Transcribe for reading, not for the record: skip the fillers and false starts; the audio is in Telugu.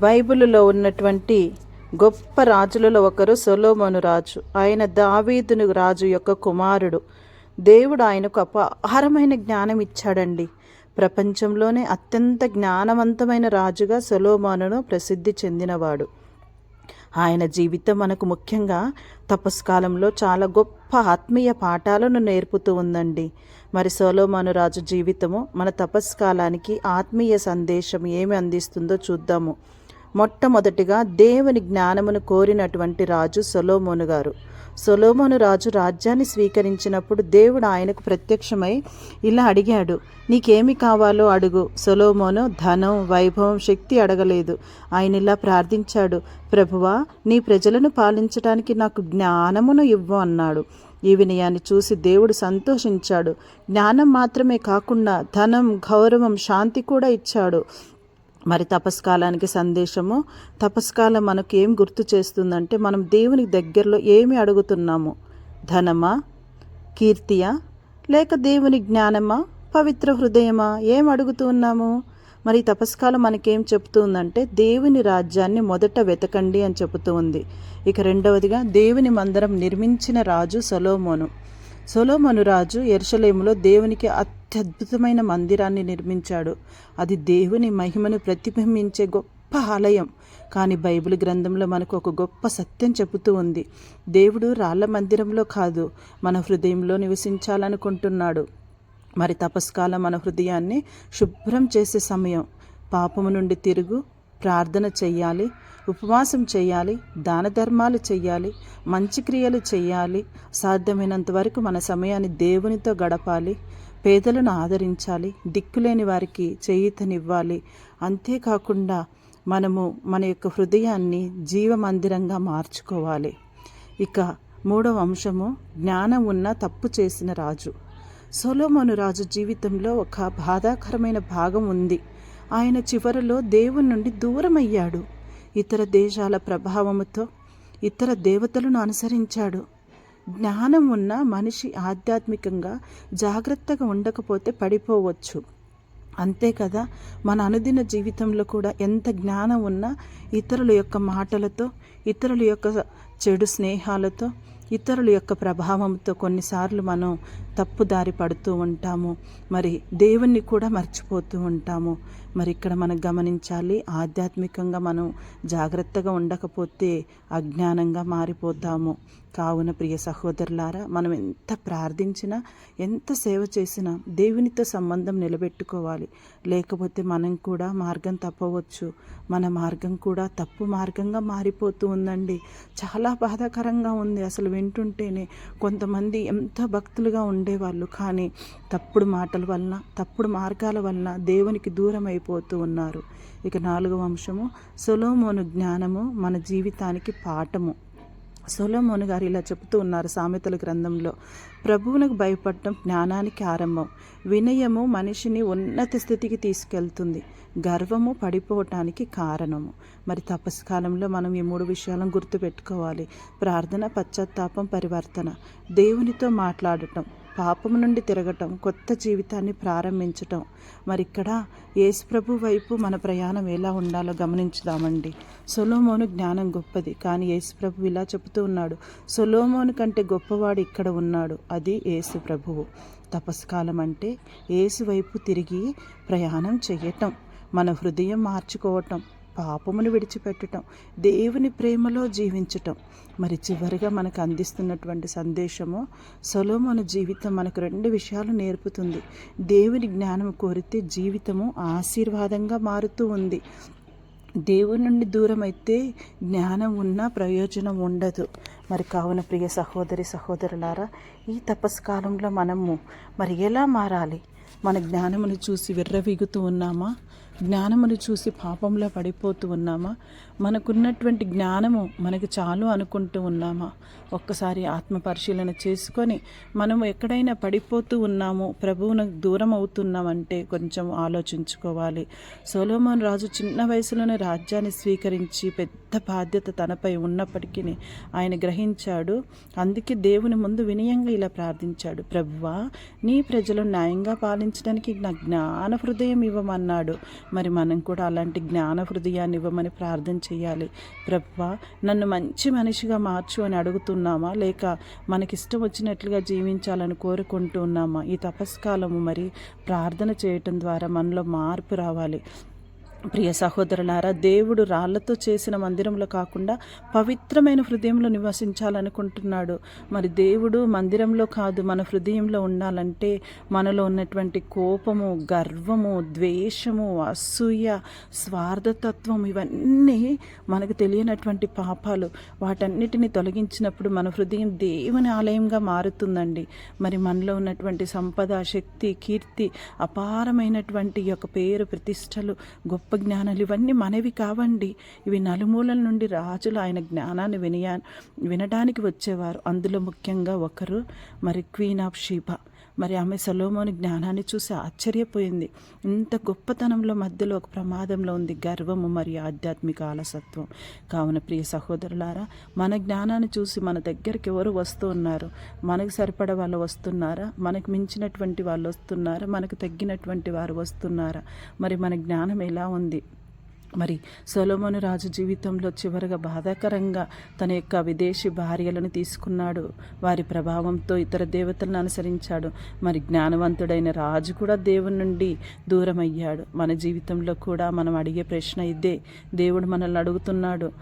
బైబిలులో ఉన్నటువంటి గొప్ప రాజులలో ఒకరు సొలొమోను రాజు. ఆయన దావీదును రాజు యొక్క కుమారుడు. దేవుడు ఆయనకు అపారమైన జ్ఞానం ఇచ్చాడండి. ప్రపంచంలోనే అత్యంత జ్ఞానవంతమైన రాజుగా సొలొమోనును ప్రసిద్ధి చెందినవాడు. ఆయన జీవితం మనకు ముఖ్యంగా తపస్కాలంలో చాలా గొప్ప ఆత్మీయ పాఠాలను నేర్పుతూ ఉందండి. మరి సొలొమోను రాజు జీవితము మన తపస్కాలానికి ఆత్మీయ సందేశం ఏమి అందిస్తుందో చూద్దాము. మొట్టమొదటిగా దేవుని జ్ఞానమును కోరినటువంటి రాజు సొలొమోను గారు. సొలొమోను రాజు రాజ్యాన్ని స్వీకరించినప్పుడు దేవుడు ఆయనకు ప్రత్యక్షమై ఇలా అడిగాడు, నీకేమి కావాలో అడుగు. సొలొమోను ధనం, వైభవం, శక్తి అడగలేదు. ఆయన ఇలా ప్రార్థించాడు, ప్రభువా, నీ ప్రజలను పాలించడానికి నాకు జ్ఞానమును ఇవ్వు అన్నాడు. ఈ వినయాన్ని చూసి దేవుడు సంతోషించాడు. జ్ఞానం మాత్రమే కాకుండా ధనం, గౌరవం, శాంతి కూడా ఇచ్చాడు. మరి తపస్కాలానికి సందేశము. తపస్కాలం మనకు ఏం గుర్తు చేస్తుందంటే, మనం దేవుని దగ్గరలో ఏమి అడుగుతున్నాము? ధనమా, కీర్తియా, లేక దేవుని జ్ఞానమా, పవిత్ర హృదయమా? ఏం అడుగుతున్నాము? మరి తపస్కాలం మనకేం చెప్తుందంటే, దేవుని రాజ్యాన్ని మొదట వెతకండి అని చెబుతూ ఉంది. ఇక రెండవదిగా, దేవుని మందిరం నిర్మించిన రాజు సొలొమోను. సొలొమోను రాజు యెరూషలేములో దేవునికి అత్యద్భుతమైన మందిరాన్ని నిర్మించాడు. అది దేవుని మహిమను ప్రతిబింబించే గొప్ప ఆలయం. కానీ బైబిల్ గ్రంథంలో మనకు ఒక గొప్ప సత్యం చెబుతూ ఉంది. దేవుడు రాళ్ల మందిరంలో కాదు, మన హృదయంలో నివసించాలనుకుంటున్నాడు. మరి తపస్కాలం మన హృదయాన్ని శుభ్రం చేసే సమయం. పాపము నుండి తిరుగు, ప్రార్థన చెయ్యాలి, ఉపవాసం చేయాలి, దాన ధర్మాలు చెయ్యాలి, మంచి క్రియలు చెయ్యాలి. సాధ్యమైనంత వరకు మన సమయాన్ని దేవునితో గడపాలి, పేదలను ఆదరించాలి, దిక్కులేని వారికి చేయూతనివ్వాలి. అంతేకాకుండా మనము మన యొక్క హృదయాన్ని జీవమందిరంగా మార్చుకోవాలి. ఇక మూడవ అంశము, జ్ఞానం ఉన్న తప్పు చేసిన రాజు. సొలొమోను రాజు జీవితంలో ఒక బాధాకరమైన భాగం ఉంది. ఆయన చివరిలో దేవుని నుండి దూరమయ్యాడు. ఇతర దేశాల ప్రభావముతో ఇతర దేవతలను అనుసరించాడు. జ్ఞానం ఉన్న మనిషి ఆధ్యాత్మికంగా జాగ్రత్తగా ఉండకపోతే పడిపోవచ్చు. అంతే కదా, మన అనుదిన జీవితంలో కూడా ఎంత జ్ఞానం ఉన్నా ఇతరుల యొక్క మాటలతో, ఇతరుల యొక్క చెడు స్నేహాలతో, ఇతరుల యొక్క ప్రభావంతో కొన్నిసార్లు మనం తప్పుదారి పడుతూ ఉంటాము. మరి దేవుణ్ణి కూడా మర్చిపోతూ ఉంటాము. మరి ఇక్కడ మనం గమనించాలి, ఆధ్యాత్మికంగా మనం జాగ్రత్తగా ఉండకపోతే అజ్ఞానంగా మారిపోతాము. కావున ప్రియ సహోదరులారా, మనం ఎంత ప్రార్థించినా, ఎంత సేవ చేసినా దేవునితో సంబంధం నిలబెట్టుకోవాలి. లేకపోతే మనం కూడా మార్గం తప్పవచ్చు. మన మార్గం కూడా తప్పు మార్గంగా మారిపోతూ ఉందండి. చాలా బాధాకరంగా ఉంది. అసలు వింటుంటేనే కొంతమంది ఎంతో భక్తులుగా ఉండేవాళ్ళు, కానీ తప్పుడు మాటల వలన, తప్పుడు మార్గాల వలన దేవునికి దూరం అయిపోతూ ఉన్నారు. ఇక నాలుగవ అంశము, సొలొమోను జ్ఞానము మన జీవితానికి పాఠము. సొలొమోను గారు ఇలా చెబుతూ ఉన్నారు సామెతల గ్రంథంలో, ప్రభువునకు భయపడటం జ్ఞానానికి ఆరంభం. వినయము మనిషిని ఉన్నత స్థితికి తీసుకెళ్తుంది, గర్వము పడిపోవటానికి కారణము. మరి తపస్కాలంలో మనం ఈ మూడు విషయాలను గుర్తుపెట్టుకోవాలి. ప్రార్థన, పశ్చాత్తాపం, పరివర్తన. దేవునితో మాట్లాడటం, పాపము నుండి తిరగటం, కొత్త జీవితాన్ని ప్రారంభించటం. మరి ఇక్కడ యేసుప్రభు వైపు మన ప్రయాణం ఎలా ఉండాలో గమనించుదామండి. సొలొమోను జ్ఞానం గొప్పది, కానీ యేసుప్రభు ఇలా చెబుతూ ఉన్నాడు, సొలొమోను కంటే గొప్పవాడు ఇక్కడ ఉన్నాడు, అది యేసుప్రభువు. తపస్కాలం అంటే యేసు వైపు తిరిగి ప్రయాణం చేయటం, మన హృదయం మార్చుకోవటం, పాపమును విడిచిపెట్టటం, దేవుని ప్రేమలో జీవించటం. మరి చివరిగా మనకు అందిస్తున్నటువంటి సందేశము, సొలొమోను జీవితం మనకు రెండు విషయాలు నేర్పుతుంది. దేవుని జ్ఞానం కోరితే జీవితము ఆశీర్వాదంగా మారుతూ ఉంది. దేవుని నుండి దూరం అయితే జ్ఞానం ఉన్నా ప్రయోజనం ఉండదు. మరి కావున ప్రియ సహోదరి సహోదరులారా, ఈ తపస్కాలంలో మనము మరి ఎలా మారాలి? మన జ్ఞానమును చూసి విర్రవీగుతూ ఉన్నామా? జ్ఞానమును చూసి పాపంలో పడిపోతూ ఉన్నామా? మనకున్నటువంటి జ్ఞానము మనకు చాలు అనుకుంటూ ఉన్నామా? ఒక్కసారి ఆత్మ పరిశీలన చేసుకొని మనము ఎక్కడైనా పడిపోతూ ఉన్నాము, ప్రభువునకు దూరం అవుతున్నామంటే కొంచెం ఆలోచించుకోవాలి. సొలొమోను రాజు చిన్న వయసులోనే రాజ్యాన్ని స్వీకరించి పెద్ద బాధ్యత తనపై ఉన్నప్పటికీ ఆయన గ్రహించాడు. అందుకే దేవుని ముందు వినయంగా ఇలా ప్రార్థించాడు, ప్రభువా, నీ ప్రజలను న్యాయంగా పాలించడానికి నా జ్ఞాన హృదయం ఇవ్వమన్నాడు. మరి మనం కూడా అలాంటి జ్ఞాన హృదయాన్ని ఇవ్వమని ప్రార్థన చేయాలి. ప్రభువా, నన్ను మంచి మనిషిగా మార్చు అని అడుగుతున్నామా, లేక మనకిష్టం వచ్చినట్లుగా జీవించాలని కోరుకుంటూ ఉన్నామా? ఈ తపస్కాలము మరి ప్రార్థన చేయటం ద్వారా మనలో మార్పు రావాలి. ప్రియ సహోదరులారా, దేవుడు రాళ్లతో చేసిన మందిరంలో కాకుండా పవిత్రమైన హృదయంలో నివసించాలనుకుంటున్నాడు. మరి దేవుడు మందిరంలో కాదు, మన హృదయంలో ఉండాలంటే మనలో ఉన్నటువంటి కోపము, గర్వము, ద్వేషము, అసూయ, స్వార్థతత్వం ఇవన్నీ మనకు తెలియనటువంటి పాపాలు. వాటన్నిటిని తొలగించినప్పుడు మన హృదయం దేవుని ఆలయంగా మారుతుందండి. మరి మనలో ఉన్నటువంటి సంపద, శక్తి, కీర్తి, అపారమైనటువంటి యొక్క పేరు, ప్రతిష్టలు, గొప్ప జ్ఞానాలు ఇవన్నీ మనవి కావండి. ఇవి నలుమూలల నుండి రాజులు ఆయన జ్ఞానాన్ని వినడానికి వచ్చేవారు. అందులో ముఖ్యంగా ఒకరు మరి క్వీన్ ఆఫ్ షీబా. మరి ఆమె సొలొమోను జ్ఞానాన్ని చూసి ఆశ్చర్యపోయింది. ఇంత గొప్పతనంలో మధ్యలో ఒక ప్రమాదంలో ఉంది గర్వము మరియు ఆధ్యాత్మిక అలసత్వం. కావున ప్రియ సహోదరులారా, మన జ్ఞానాన్ని చూసి మన దగ్గరికి ఎవరు వస్తూ ఉన్నారు? మనకు సరిపడ వాళ్ళు వస్తున్నారా? మనకు మించినటువంటి వాళ్ళు వస్తున్నారా? మనకు తగ్గినటువంటి వారు వస్తున్నారా? మరి మన జ్ఞానం ఎలా ఉంది? మరి సొలొమోను రాజు జీవితంలో చివరగా బాధాకరంగా తన యొక్క విదేశీ భార్యలను తీసుకున్నాడు. వారి ప్రభావంతో ఇతర దేవతలను అనుసరించాడు. మరి జ్ఞానవంతుడైన రాజు కూడా దేవుని నుండి దూరం అయ్యాడు. మన జీవితంలో కూడా మనం అడిగే ప్రశ్న ఇదే. దేవుడు మనల్ని అడుగుతున్నాడు,